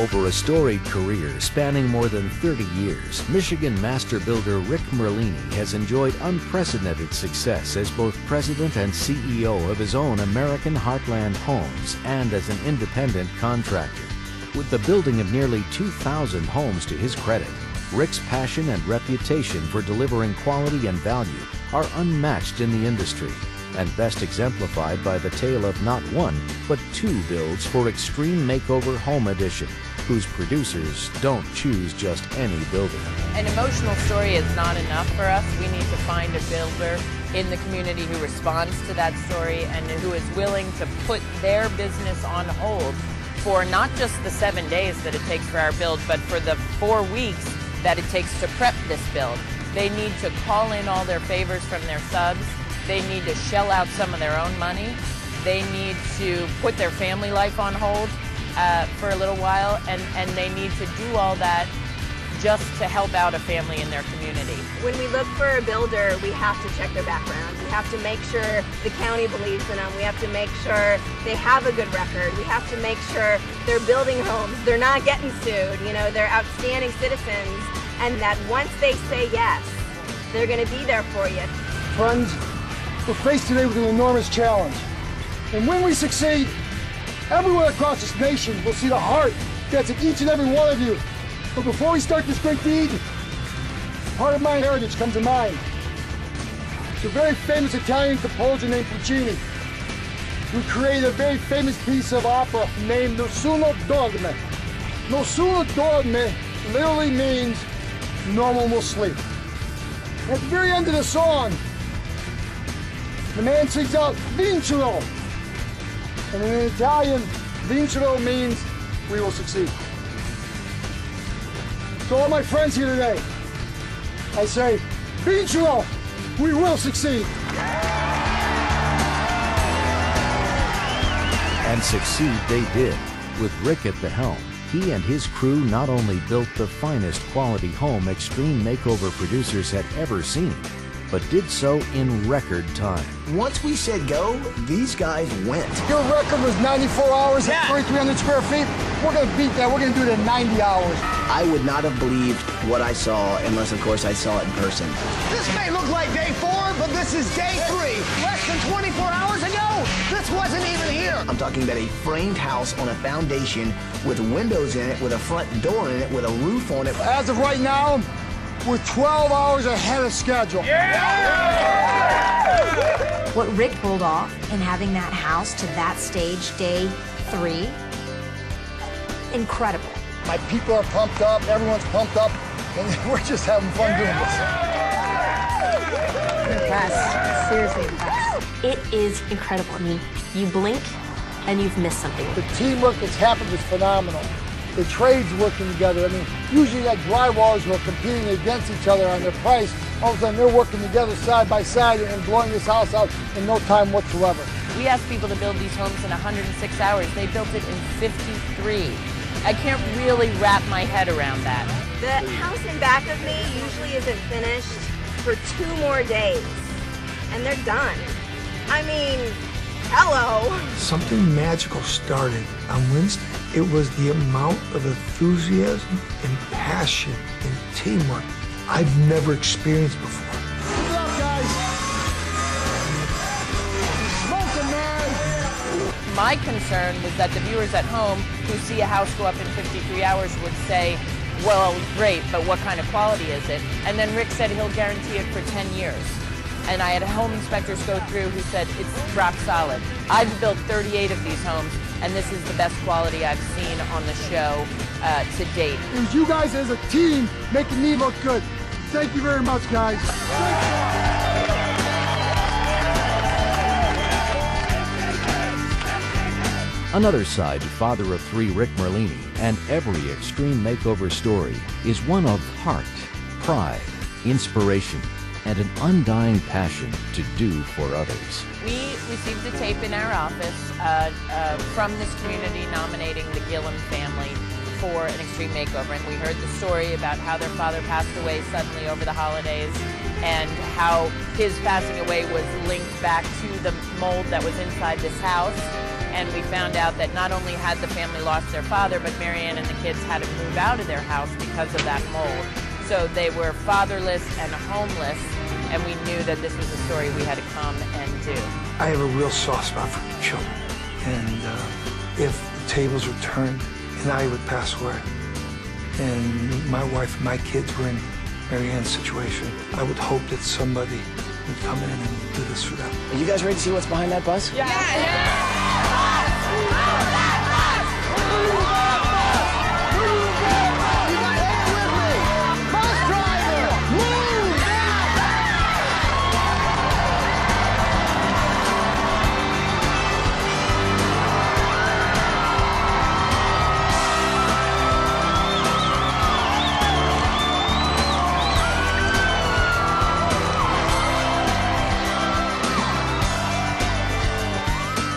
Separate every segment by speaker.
Speaker 1: Over a storied career spanning more than 30 years, Michigan master builder Rick Merlini has enjoyed unprecedented success as both president and CEO of his own American Heartland Homes and as an independent contractor. With the building of nearly 2,000 homes to his credit, Rick's passion and reputation for delivering quality and value are unmatched in the industry, and best exemplified by the tale of not one, but two builds for Extreme Makeover Home Edition, whose producers don't choose just any builder.
Speaker 2: An emotional story is not enough for us. We need to find a builder in the community who responds to that story and who is willing to put their business on hold for not just the 7 days that it takes for our build, but for the 4 weeks that it takes to prep this build. They need to call in all their favors from their subs. They need to shell out some of their own money. They need to put their family life on hold for a little while, and they need to do all that just to help out a family in their community.
Speaker 3: When we look for a builder, we have to check their background. We have to make sure the county believes in them. We have to make sure they have a good record. We have to make sure they're building homes. They're not getting sued. You know, they're outstanding citizens, and that once they say yes, they're going to be there for you.
Speaker 4: Friends, we're faced today with an enormous challenge. And when we succeed, everyone across this nation will see the heart that's in each and every one of you. But before we start this great deed, part of my heritage comes to mind. It's a very famous Italian composer named Puccini, who created a very famous piece of opera named Nessuno Dorme. Nessuno Dorme literally means no one will sleep. At the very end of the song, the man sings out, Vincero! And in Italian, Vincero means we will succeed. So all my friends here today, I say, Vincero! We will succeed!
Speaker 1: And succeed they did. With Rick at the helm, he and his crew not only built the finest quality home Extreme Makeover producers had ever seen, but did so in record time.
Speaker 5: Once we said go, these guys went.
Speaker 4: Your record was 94 hours at 3,300 square feet. We're going to beat that. We're going to do it in 90 hours.
Speaker 5: I would not have believed what I saw unless, of course, I saw it in person.
Speaker 6: This may look like day 4, but this is day 3. Less than 24 hours ago, this wasn't even here.
Speaker 5: I'm talking about a framed house on a foundation with windows in it, with a front door in it, with a roof on it.
Speaker 4: As of right now, we're 12 hours ahead of schedule.
Speaker 7: What Rick pulled off in having that house to that stage, day 3, incredible.
Speaker 4: My people are pumped up, everyone's pumped up, and we're just having fun doing this.
Speaker 7: Impressed, seriously impressed. It is incredible. I mean, you blink and you've missed something.
Speaker 4: The teamwork that's happened is phenomenal. The trades working together. I mean, usually that drywallers who are competing against each other on their price, all of a sudden they're working together side by side and blowing this house out in no time whatsoever.
Speaker 2: We asked people to build these homes in 106 hours. They built it in 53. I can't really wrap my head around that.
Speaker 3: The house in back of me usually isn't finished for 2 more days, and they're done. I mean, hello.
Speaker 8: Something magical started on Wednesday. It was the amount of enthusiasm and passion and teamwork I've never experienced before.
Speaker 4: Good luck, guys. Smoking, man.
Speaker 2: My concern was that the viewers at home who see a house go up in 53 hours would say, well, great, but what kind of quality is it? And then Rick said he'll guarantee it for 10 years. And I had home inspectors go through who said it's rock solid. I've built 38 of these homes, and this is the best quality I've seen on the show to date.
Speaker 4: It was you guys as a team making me look good. Thank you very much, guys.
Speaker 1: Another side to father of 3 Rick Merlini and every Extreme Makeover story is one of heart, pride, inspiration, and an undying passion to do for others.
Speaker 2: We received a tape in our office from this community nominating the Gillum family for an Extreme Makeover, and we heard the story about how their father passed away suddenly over the holidays and how his passing away was linked back to the mold that was inside this house. and we found out that not only had the family lost their father, but Marianne and the kids had to move out of their house because of that mold. So they were fatherless and homeless, and we knew that this was a story we had to come and do.
Speaker 8: I have a real soft spot for children, and if the tables were turned and I would pass away, and my wife and my kids were in Marianne's situation, I would hope that somebody would come in and do this for them.
Speaker 5: Are you guys ready to see what's behind that bus?
Speaker 2: Yeah.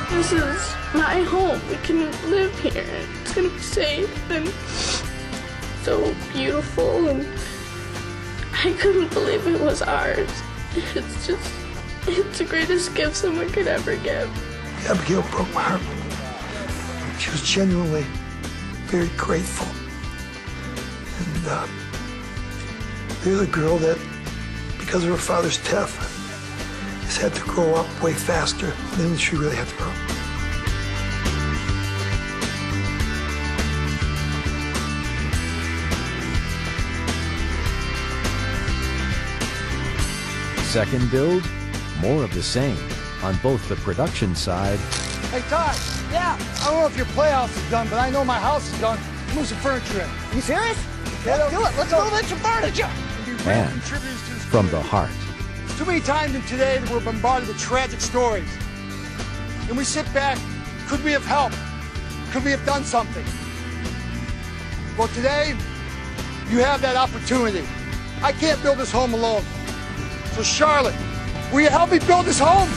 Speaker 9: This is my home. We can live here. It's gonna be safe and so beautiful, and I couldn't believe it was ours. It's the greatest gift someone could ever give.
Speaker 8: Abigail broke my heart. She was genuinely very grateful. And there's a girl that, because of her father's death, has had to grow up way faster than she really had to grow up.
Speaker 1: Second build, more of the same on both the production side.
Speaker 4: Hey, Todd. Yeah. I don't know if your playhouse is done, but I know my house is done. Move some furniture in.
Speaker 6: You serious? Let's do it. Let's move in some furniture.
Speaker 1: And from the heart.
Speaker 4: Too many times in today that we're bombarded with tragic stories. And we sit back, could we have helped? Could we have done something? Well, today, you have that opportunity. I can't build this home alone. So Charlotte, will you help me build this home?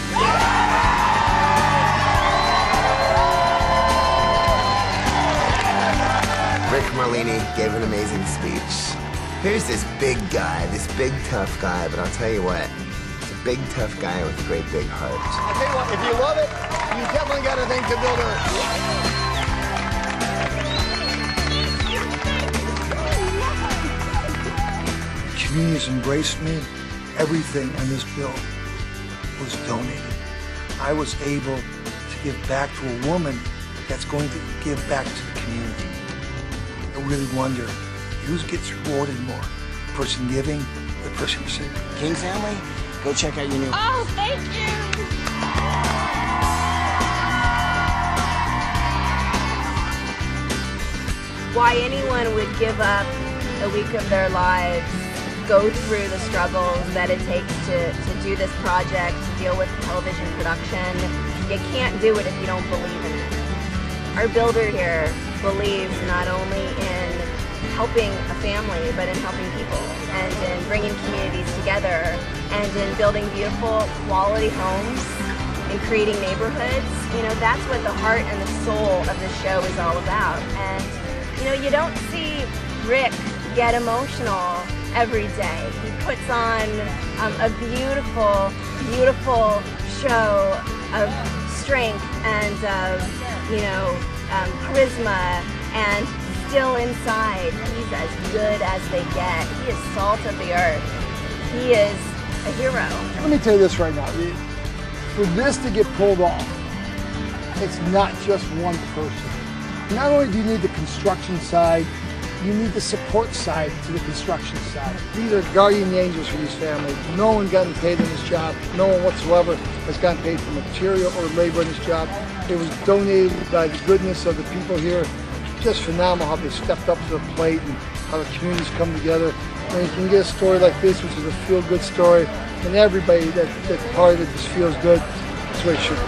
Speaker 5: Rick Merlini gave an amazing speech. Here's this big guy, this big tough guy, but I'll tell you what, it's a big tough guy with a great big heart.
Speaker 6: I'll tell you what, if you love it, you definitely got a thing to build
Speaker 8: The community's embraced me. Everything in this bill was donated. I was able to give back to a woman that's going to give back to the community. I really wonder, who gets rewarded more? The person giving or the person receiving?
Speaker 5: King family, go check out your new...
Speaker 9: Oh, thank you!
Speaker 3: Why anyone would give up a week of their lives, go through the struggles that it takes to do this project, to deal with television production. You can't do it if you don't believe in it. Our builder here believes not only in helping a family, but in helping people, and in bringing communities together, and in building beautiful, quality homes, and creating neighborhoods. You know, that's what the heart and the soul of the show is all about. And, you know, you don't see Rick get emotional every day. He puts on a beautiful, beautiful show of strength and of, you know, charisma, and still inside, he's as good as they get. He is salt of the earth. He is a hero.
Speaker 4: Let me tell you this right now. For this to get pulled off, it's not just one person. Not only do you need the construction side, you need the support side to the construction side. These are guardian angels for these families. No one gotten paid in this job. No one whatsoever has gotten paid for material or labor in this job. It was donated by the goodness of the people here. Just phenomenal how they stepped up to the plate and how the communities come together. And you can get a story like this, which is a feel-good story, and everybody that's part of it just feels good. That's what it should be.